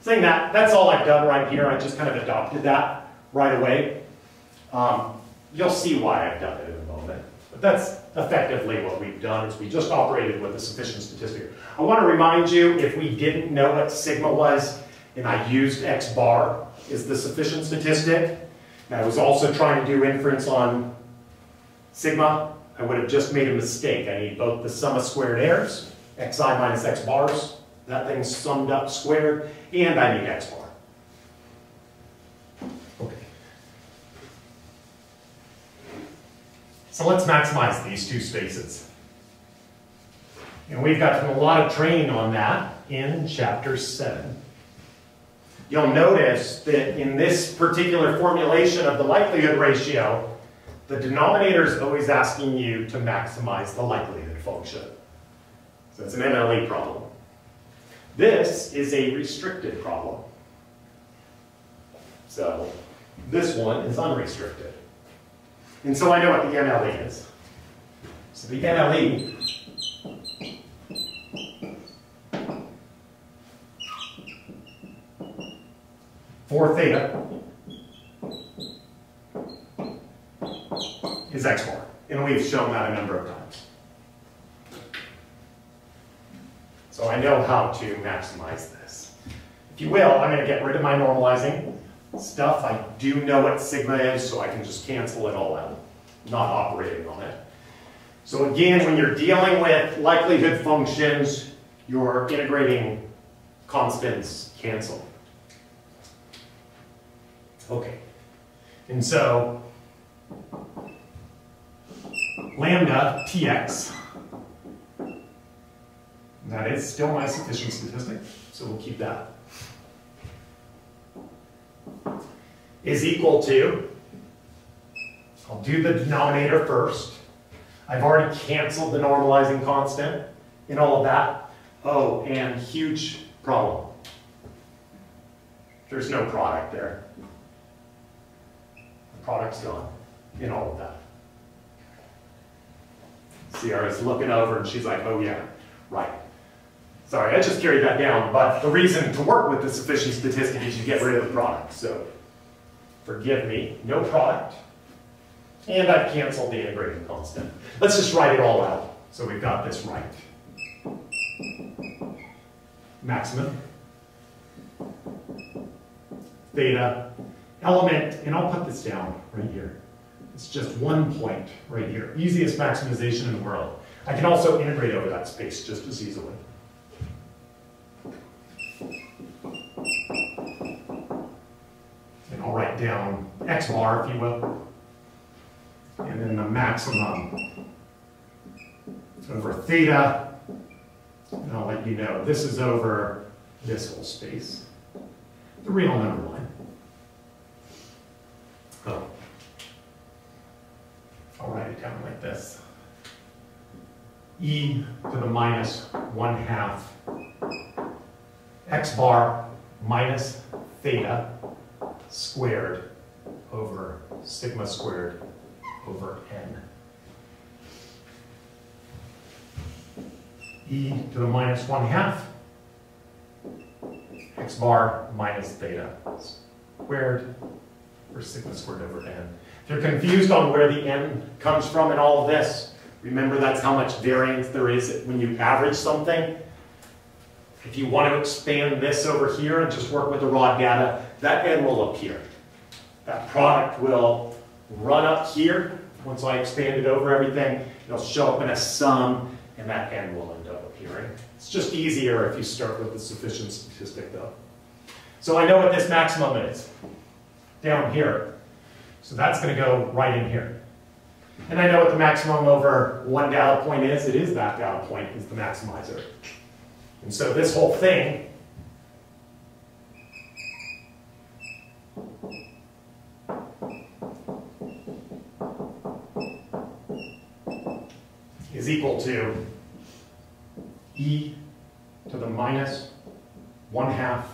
saying that, that's all I've done right here. I just kind of adopted that right away. You'll see why I've done it in a moment. But that's effectively what we've done, is we just operated with a sufficient statistic. I want to remind you, if we didn't know what sigma was, and I used x bar as the sufficient statistic, and I was also trying to do inference on sigma, I would have just made a mistake. I need both the sum of squared errors, xi minus x bars, that thing's summed up squared, and I need x bar. Okay. So let's maximize these two spaces. And we've gotten a lot of training on that in chapter 7. You'll notice that in this particular formulation of the likelihood ratio, the denominator is always asking you to maximize the likelihood function. So it's an MLE problem. This is a restricted problem. So this one is unrestricted. And so I know what the MLE is. So the MLE for theta is x bar. And we've shown that a number of times. So I know how to maximize this. If you will, I'm going to get rid of my normalizing stuff. I do know what sigma is, so I can just cancel it all out, not operating on it. So again, when you're dealing with likelihood functions, you're integrating constants cancel. Okay. And so lambda Tx, that is still my sufficient statistic, so we'll keep that, is equal to, I'll do the denominator first. I've already canceled the normalizing constant in all of that. Oh, and huge problem. There's no product there. product's gone in all of that. Sierra's looking over and she's like, oh yeah, right. Sorry, I just carried that down, but the reason to work with the sufficient statistic is you get rid of the product. So forgive me, no product. And I've canceled the integrating constant. Let's just write it all out. So we've got this right. Maximum, theta, element, and I'll put this down right here. It's just one point right here. Easiest maximization in the world. I can also integrate over that space just as easily. And I'll write down x bar, if you will. And then the maximum over theta. And I'll let you know, this is over this whole space. The real number line. Oh. I'll write it down like this. E to the minus 1/2 x bar minus theta squared over sigma squared over n. E to the minus 1/2 x bar minus theta squared over sigma squared over n. If you're confused on where the n comes from in all of this, remember that's how much variance there is when you average something. If you want to expand this over here and just work with the raw data, that n will appear. That product will run up here. Once I expand it over everything, it'll show up in a sum, and that n will end up appearing. It's just easier if you start with the sufficient statistic, though. So I know what this maximum is down here. So that's going to go right in here. And I know what the maximum over one data point is. It is that data point is the maximizer. And so this whole thing is equal to e to the minus 1/2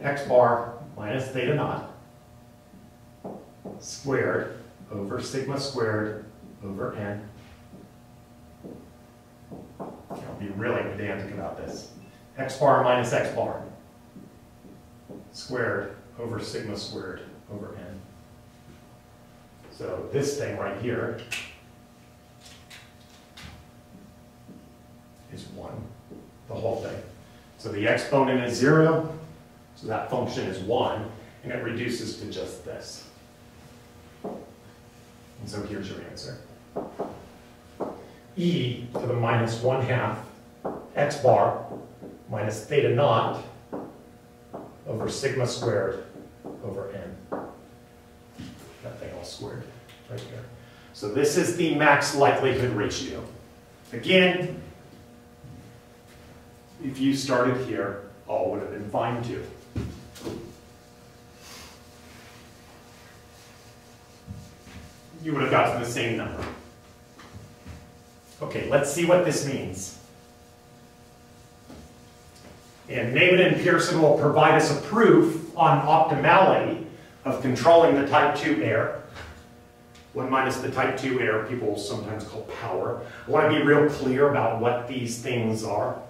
x bar minus theta naught squared over sigma squared over n. I'll be really pedantic about this. X bar minus x bar squared over sigma squared over n. So this thing right here is 1, the whole thing. So the exponent is 0, so that function is 1, and it reduces to just this. And so here's your answer. E to the minus 1/2 x bar minus theta naught over sigma squared over n. That thing all squared right here. So this is the max likelihood ratio. Again, if you started here, all would have been fine too. You would have gotten the same number. Okay, let's see what this means. And Naiman and Pearson will provide us a proof on optimality of controlling the type 2 error. 1 minus the type 2 error people sometimes call power. I want to be real clear about what these things are.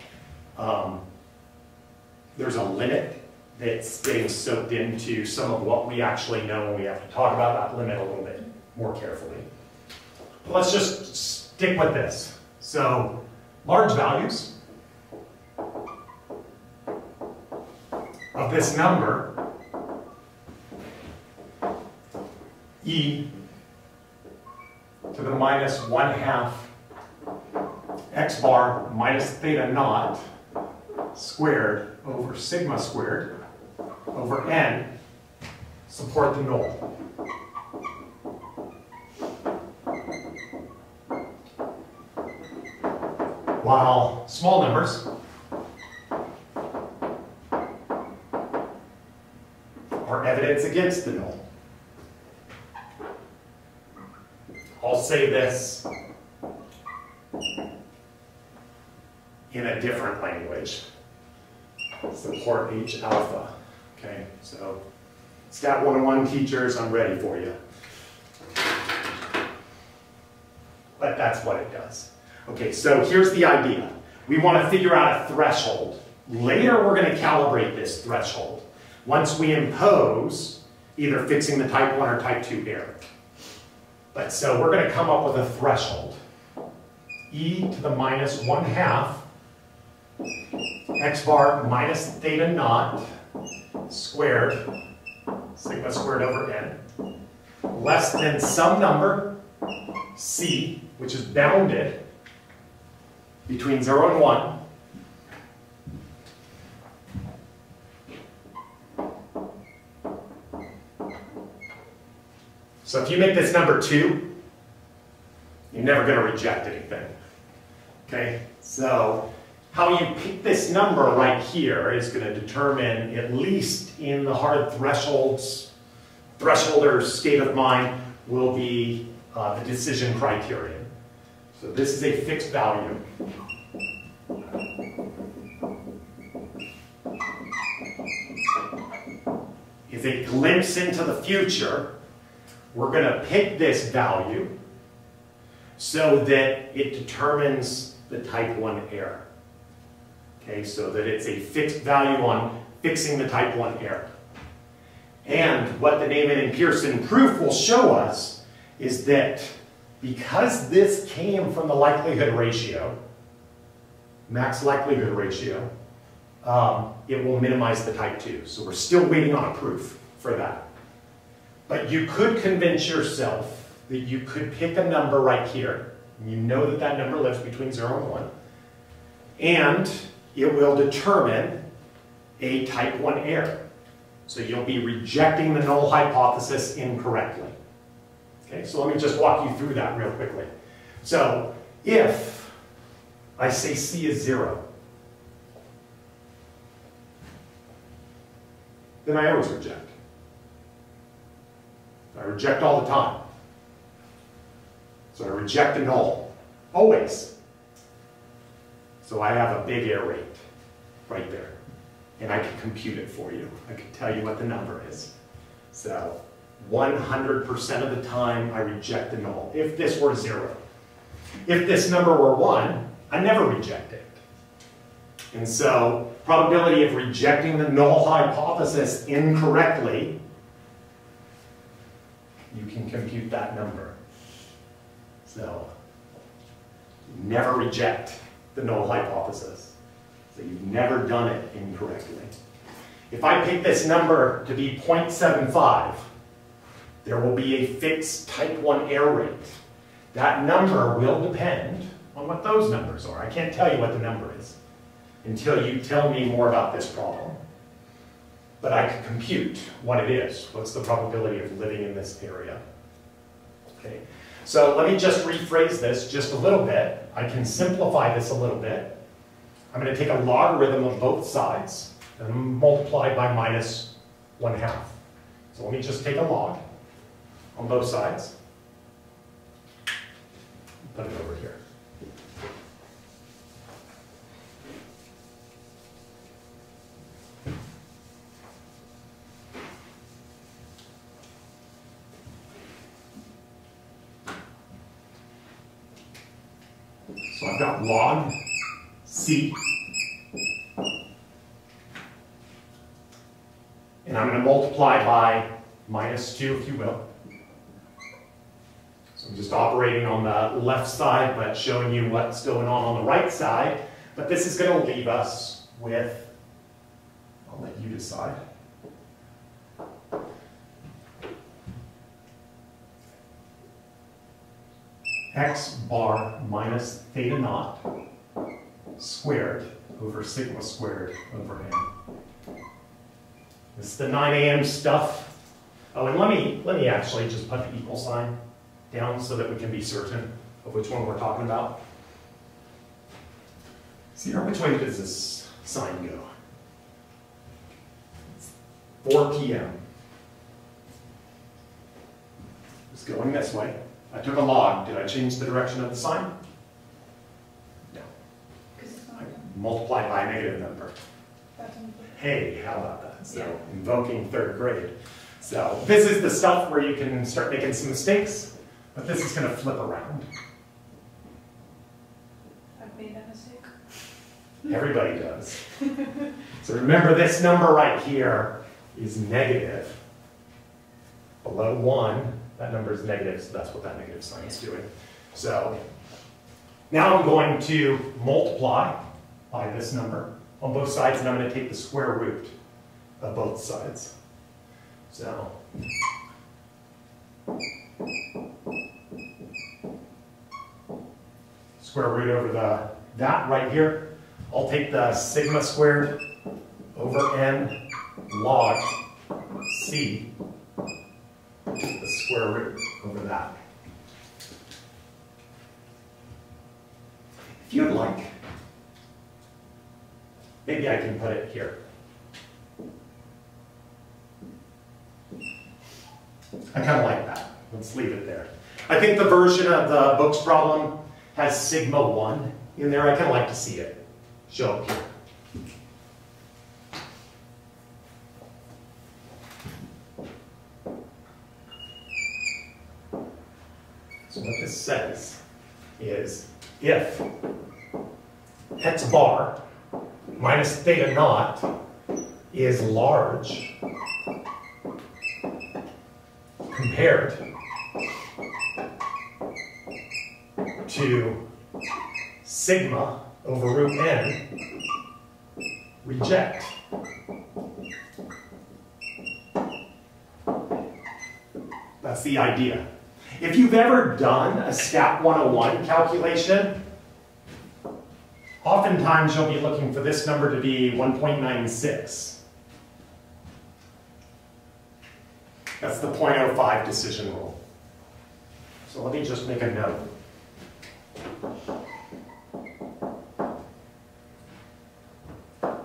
There's a limit that's getting soaked into some of what we actually know, and we have to talk about that limit a little bit more carefully. But let's just stick with this. So, large values of this number, e to the minus 1/2 x bar minus theta naught squared over sigma squared over n, support the null. While small numbers are evidence against the null. I'll say this in a different language. Support H alpha. Okay, so Stat 101 teachers, I'm ready for you. But that's what it does. Okay, so here's the idea. We want to figure out a threshold. Later, we're going to calibrate this threshold once we impose either fixing the type 1 or type 2 error. But so we're going to come up with a threshold. E to the minus 1/2 x bar minus theta naught squared, sigma squared over n, less than some number, c, which is bounded between 0 and 1, so if you make this number 2, you're never going to reject anything. Okay, so how you pick this number right here is going to determine, at least in the hard thresholder state of mind, will be the decision criterion. So this is a fixed value. Is a glimpse into the future. We're going to pick this value so that it determines the type 1 error. Okay, so that it's a fixed value on fixing the type 1 error. And what the Neyman and Pearson proof will show us is that because this came from the likelihood ratio, max likelihood ratio, it will minimize the type 2. So we're still waiting on a proof for that. But you could convince yourself that you could pick a number right here. You know that that number lives between 0 and 1. And it will determine a type 1 error. So you'll be rejecting the null hypothesis incorrectly. Okay, so let me just walk you through that real quickly. So if I say C is 0, then I always reject. I reject all the time. So I reject a null, always. So I have a big error rate right there. And I can compute it for you. I can tell you what the number is. So 100% of the time I reject the null, if this were 0. If this number were 1, I never reject it. And so probability of rejecting the null hypothesis incorrectly, you can compute that number. So never reject the null hypothesis. So you've never done it incorrectly. If I pick this number to be 0.75, there will be a fixed type 1 error rate. That number will depend on what those numbers are. I can't tell you what the number is until you tell me more about this problem. But I can compute what it is. What's the probability of living in this area? Okay. So let me just rephrase this just a little bit. I can simplify this a little bit. I'm going to take a logarithm of both sides and multiply by minus 1/2. So let me just take a log on both sides. Put it over here. So I've got log C, and I'm going to multiply by minus 2, if you will. So I'm just operating on the left side, but showing you what's going on the right side. But this is going to leave us with, I'll let you decide. X bar minus theta naught squared over sigma squared over n. This is the 9 a.m. stuff. Oh, and let me actually just put the equal sign down so that we can be certain of which one we're talking about. See, which way does this sign go? It's 4 p.m. It's going this way. I took a log. Did I change the direction of the sign? No. I multiplied by a negative number. Hey, how about that? So, invoking 3rd grade. So this is the stuff where you can start making some mistakes, but this is going to flip around. I've made that mistake. Everybody does. So remember, this number right here is negative. Below 1, that number is negative, so that's what that negative sign is doing. So now I'm going to multiply by this number on both sides, and I'm going to take the square root of both sides. So square root over that right here. I'll take the sigma squared over n log c, the square root over that. If you'd like, maybe I can put it here. I kind of like that. Let's leave it there. I think the version of the books problem has sigma 1 in there. I kind of like to see it show up here. So what this says is if x bar minus theta naught is large compared to sigma over root n, reject. That's the idea. If you've ever done a Stat 101 calculation, oftentimes you'll be looking for this number to be 1.96. That's the 0.05 decision rule. So let me just make a note.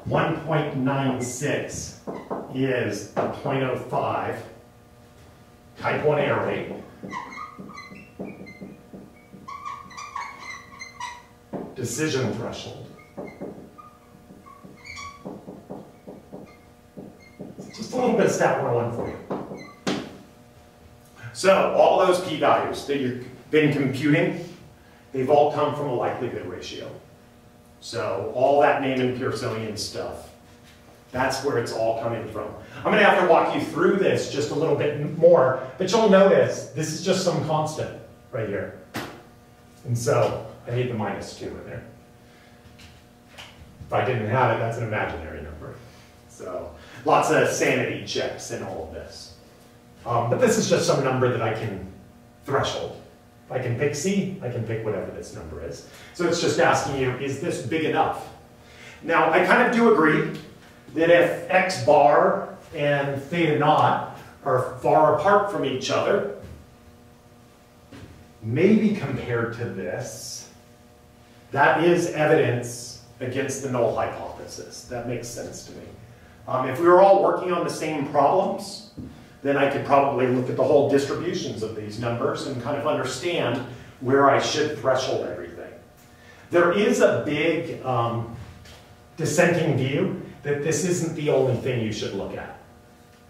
.96 is the 0.05 type 1 error rate. Decision threshold. Just a little bit of Stat 101 for you. So all those p-values that you've been computing, they've all come from a likelihood ratio. So all that Neyman Pearsonian stuff, that's where it's all coming from. I'm going to have to walk you through this just a little bit more, but you'll notice this is just some constant right here. And so I need the -2 in there. If I didn't have it, that's an imaginary number. So lots of sanity checks in all of this. But this is just some number that I can threshold. If I can pick C, I can pick whatever this number is. So it's just asking you, is this big enough? Now, I kind of do agree that if x bar and theta naught are far apart from each other, maybe compared to this, that is evidence against the null hypothesis. That makes sense to me. If we were all working on the same problems, then I could probably look at the whole distributions of these numbers and kind of understand where I should threshold everything. There is a big dissenting view that this isn't the only thing you should look at.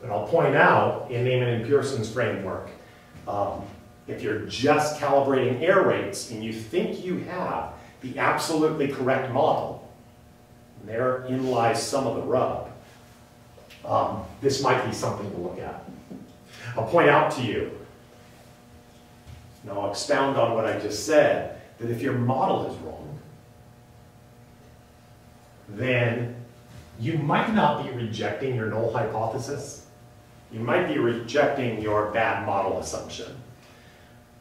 But I'll point out, in Neyman and Pearson's framework, if you're just calibrating error rates and you think you have the absolutely correct model, and therein lies some of the rub, this might be something to look at. I'll point out to you, and I'll expound on what I just said, that if your model is wrong, then you might not be rejecting your null hypothesis. You might be rejecting your bad model assumption.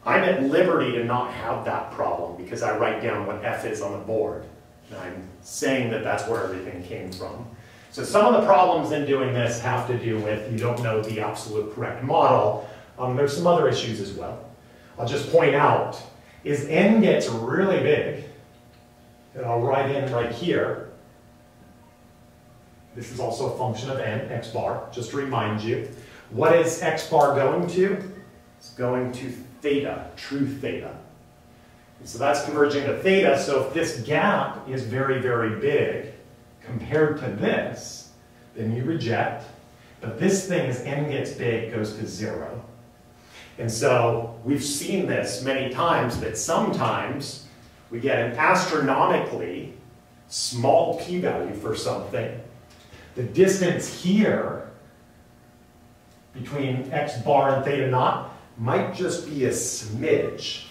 I'm at liberty to not have that problem because I write down what F is on the board. And I'm saying that that's where everything came from. So some of the problems in doing this have to do with you don't know the absolute correct model. There's some other issues as well. I'll just point out, as n gets really big, and I'll write in right here, this is also a function of n, x bar, just to remind you. What is x bar going to? It's going to theta, true theta. And so that's converging to theta, so if this gap is very, very big compared to this, then you reject. But this thing, as n gets big, goes to 0. And so we've seen this many times, that sometimes we get an astronomically small p-value for something. The distance here between x bar and theta naught might just be a smidge.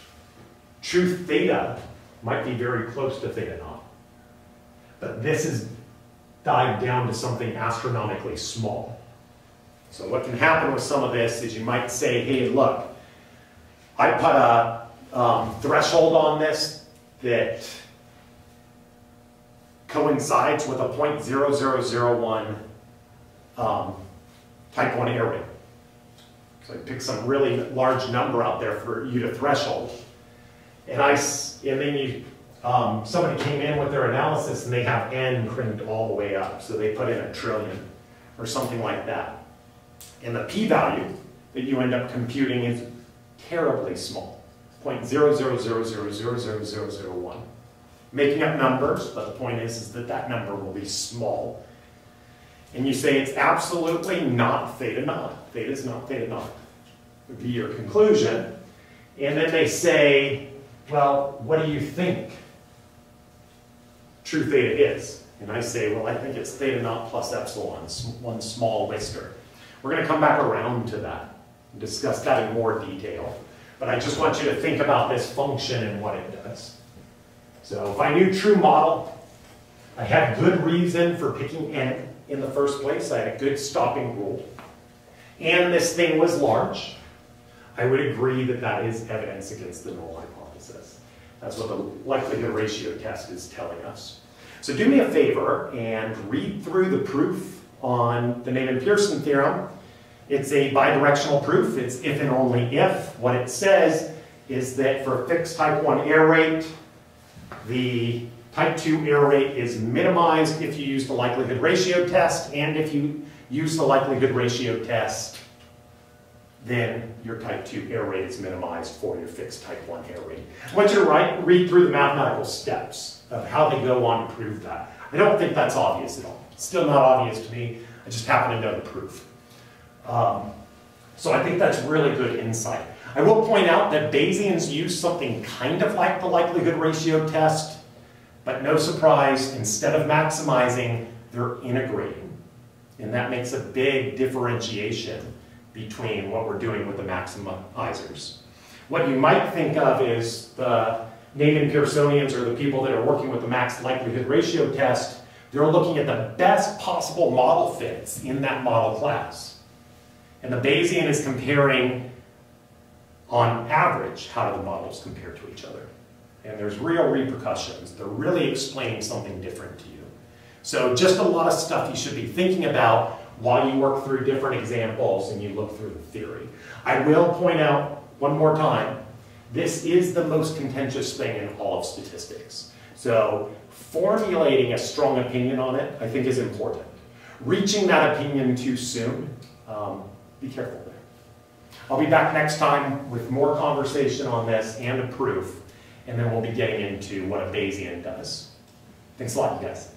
True theta might be very close to theta naught. But this is dive down to something astronomically small. So what can happen with some of this is you might say, hey, look, I put a threshold on this that coincides with a 0.0001 type 1 error rate. So I pick some really large number out there for you to threshold. And then somebody came in with their analysis and they have n cranked all the way up. So they put in 1 trillion or something like that. And the p-value that you end up computing is terribly small, 0.00000001. Making up numbers, but the point is that that number will be small. And you say it's absolutely not theta naught. Theta is not theta naught, would be your conclusion. And then they say, well, what do you think true theta is? And I say, well, I think it's theta naught plus epsilon, one small whisker. We're going to come back around to that and discuss that in more detail. But I just want you to think about this function and what it does. So if I knew true model, I had good reason for picking n in the first place. I had a good stopping rule. And this thing was large. I would agree that that is evidence against the null hypothesis. That's what the likelihood ratio test is telling us. So do me a favor and read through the proof on the Neyman-Pearson theorem. It's a bidirectional proof. It's if and only if. What it says is that for a fixed type 1 error rate, the type 2 error rate is minimized if you use the likelihood ratio test, and if you use the likelihood ratio test, then your type 2 error rate is minimized for your fixed type 1 error rate. I want you to read through the mathematical steps of how they go on to prove that. I don't think that's obvious at all. It's still not obvious to me. I just happen to know the proof. So I think that's really good insight. I will point out that Bayesians use something kind of like the likelihood ratio test, but no surprise, instead of maximizing, they're integrating. And that makes a big differentiation between what we're doing with the maximizers. What you might think of is the Neyman-Pearsonians, or the people that are working with the max likelihood ratio test, they're looking at the best possible model fits in that model class. And the Bayesian is comparing, on average, how do the models compare to each other. And there's real repercussions. They're really explaining something different to you. So just a lot of stuff you should be thinking about while you work through different examples and you look through the theory. I will point out one more time, this is the most contentious thing in all of statistics. So formulating a strong opinion on it, I think, is important. Reaching that opinion too soon, be careful there. I'll be back next time with more conversation on this and a proof, and then we'll be getting into what a Bayesian does. Thanks a lot, you guys.